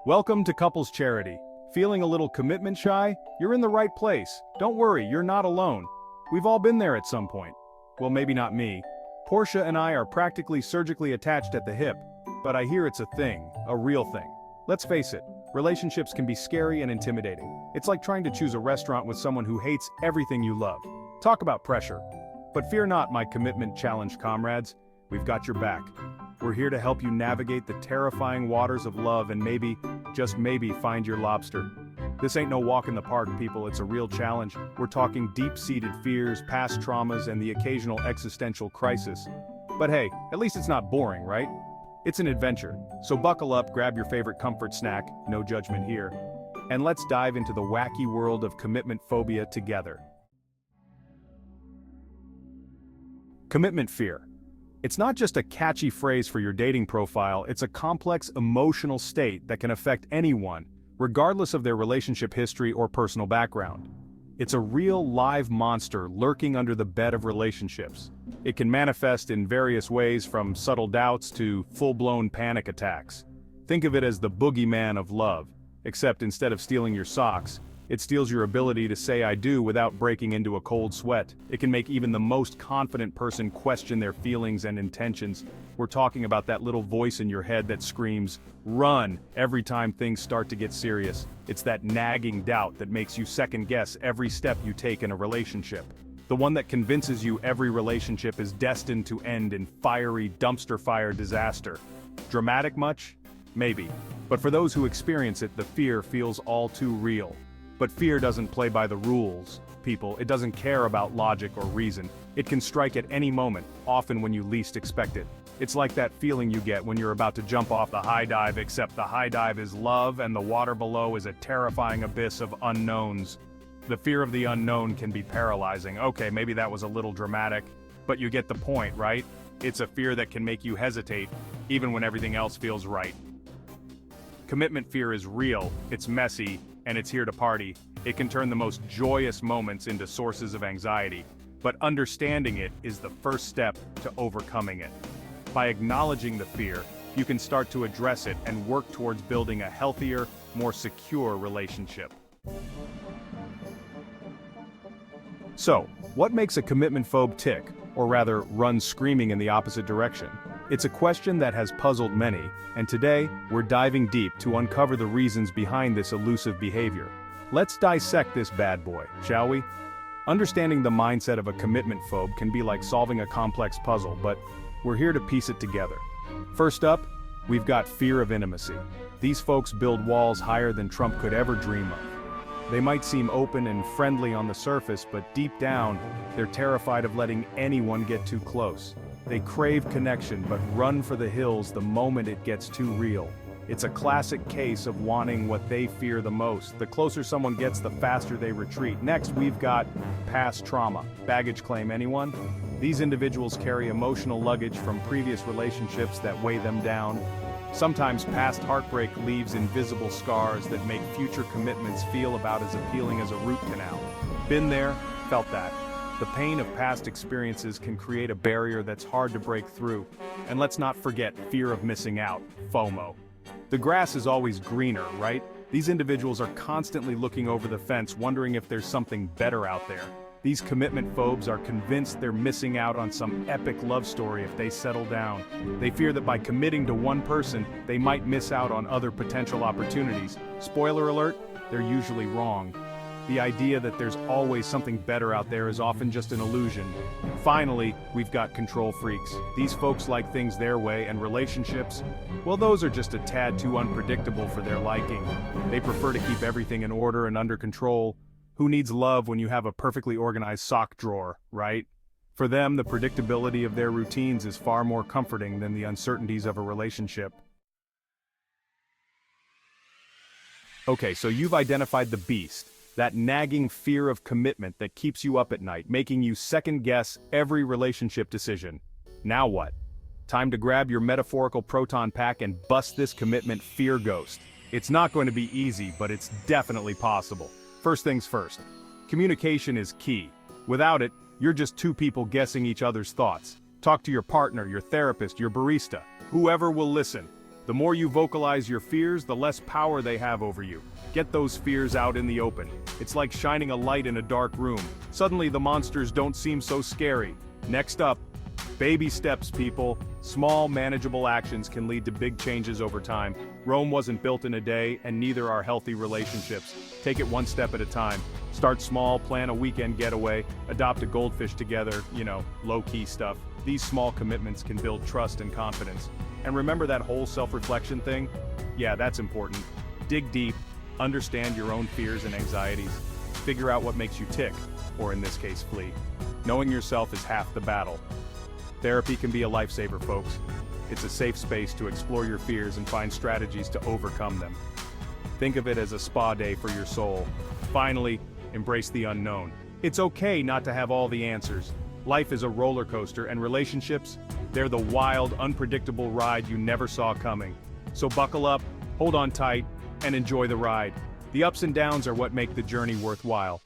Welcome to Couples Charity. Feeling a little commitment shy? You're in the right place. Don't worry, you're not alone. We've all been there at some point. Well, maybe not me. Portia and I are practically surgically attached at the hip, but I hear it's a thing, a real thing. Let's face it, relationships can be scary and intimidating. It's like trying to choose a restaurant with someone who hates everything you love. Talk about pressure. But fear not, my commitment challenged comrades. We've got your back. We're here to help you navigate the terrifying waters of love and maybe, just maybe, find your lobster. This ain't no walk in the park, people, it's a real challenge. We're talking deep-seated fears, past traumas, and the occasional existential crisis. But hey, at least it's not boring, right? It's an adventure. So buckle up, grab your favorite comfort snack, no judgment here, and let's dive into the wacky world of commitment phobia together. Commitment fear. It's not just a catchy phrase for your dating profile, it's a complex emotional state that can affect anyone, regardless of their relationship history or personal background. It's a real live monster lurking under the bed of relationships. It can manifest in various ways, from subtle doubts to full-blown panic attacks. Think of it as the boogeyman of love, except instead of stealing your socks, it steals your ability to say I do without breaking into a cold sweat. It can make even the most confident person question their feelings and intentions. We're talking about that little voice in your head that screams, "Run," every time things start to get serious. It's that nagging doubt that makes you second-guess every step you take in a relationship. The one that convinces you every relationship is destined to end in fiery dumpster fire disaster. Dramatic much? Maybe. But for those who experience it, the fear feels all too real. But fear doesn't play by the rules, people. It doesn't care about logic or reason. It can strike at any moment, often when you least expect it. It's like that feeling you get when you're about to jump off the high dive, except the high dive is love and the water below is a terrifying abyss of unknowns. The fear of the unknown can be paralyzing. Okay, maybe that was a little dramatic, but you get the point, right? It's a fear that can make you hesitate, even when everything else feels right. Commitment fear is real, it's messy, and it's here to party. It can turn the most joyous moments into sources of anxiety, but understanding it is the first step to overcoming it. By acknowledging the fear, you can start to address it and work towards building a healthier, more secure relationship. So, what makes a commitment phobe tick, or rather run screaming in the opposite direction? It's a question that has puzzled many, and today, we're diving deep to uncover the reasons behind this elusive behavior. Let's dissect this bad boy, shall we? Understanding the mindset of a commitment phobe can be like solving a complex puzzle, but we're here to piece it together. First up, we've got fear of intimacy. These folks build walls higher than Trump could ever dream of. They might seem open and friendly on the surface, but deep down, they're terrified of letting anyone get too close. They crave connection but run for the hills the moment it gets too real. It's a classic case of wanting what they fear the most. The closer someone gets, the faster they retreat. Next, we've got past trauma. Baggage claim, anyone? These individuals carry emotional luggage from previous relationships that weigh them down. Sometimes past heartbreak leaves invisible scars that make future commitments feel about as appealing as a root canal. Been there, felt that. The pain of past experiences can create a barrier that's hard to break through. And let's not forget fear of missing out, FOMO. The grass is always greener, right? These individuals are constantly looking over the fence, wondering if there's something better out there. These commitment phobes are convinced they're missing out on some epic love story if they settle down. They fear that by committing to one person, they might miss out on other potential opportunities. Spoiler alert, they're usually wrong. The idea that there's always something better out there is often just an illusion. Finally, we've got control freaks. These folks like things their way, and relationships, well, those are just a tad too unpredictable for their liking. They prefer to keep everything in order and under control. Who needs love when you have a perfectly organized sock drawer, right? For them, the predictability of their routines is far more comforting than the uncertainties of a relationship. Okay, so you've identified the beast. That nagging fear of commitment that keeps you up at night, making you second-guess every relationship decision. Now what? Time to grab your metaphorical proton pack and bust this commitment fear ghost. It's not going to be easy, but it's definitely possible. First things first, communication is key. Without it, you're just two people guessing each other's thoughts. Talk to your partner, your therapist, your barista, whoever will listen. The more you vocalize your fears, the less power they have over you. Get those fears out in the open. It's like shining a light in a dark room. Suddenly the monsters don't seem so scary. Next up, baby steps, people. Small, manageable actions can lead to big changes over time. Rome wasn't built in a day, and neither are healthy relationships. Take it one step at a time. Start small, plan a weekend getaway, adopt a goldfish together, low-key stuff. These small commitments can build trust and confidence. And remember that whole self-reflection thing? Yeah, that's important. Dig deep, understand your own fears and anxieties, figure out what makes you tick, or in this case, flee. Knowing yourself is half the battle. Therapy can be a lifesaver, folks. It's a safe space to explore your fears and find strategies to overcome them. Think of it as a spa day for your soul. Finally, embrace the unknown. It's okay not to have all the answers. Life is a roller coaster, and relationships, they're the wild, unpredictable ride you never saw coming. So buckle up, hold on tight, and enjoy the ride. The ups and downs are what make the journey worthwhile.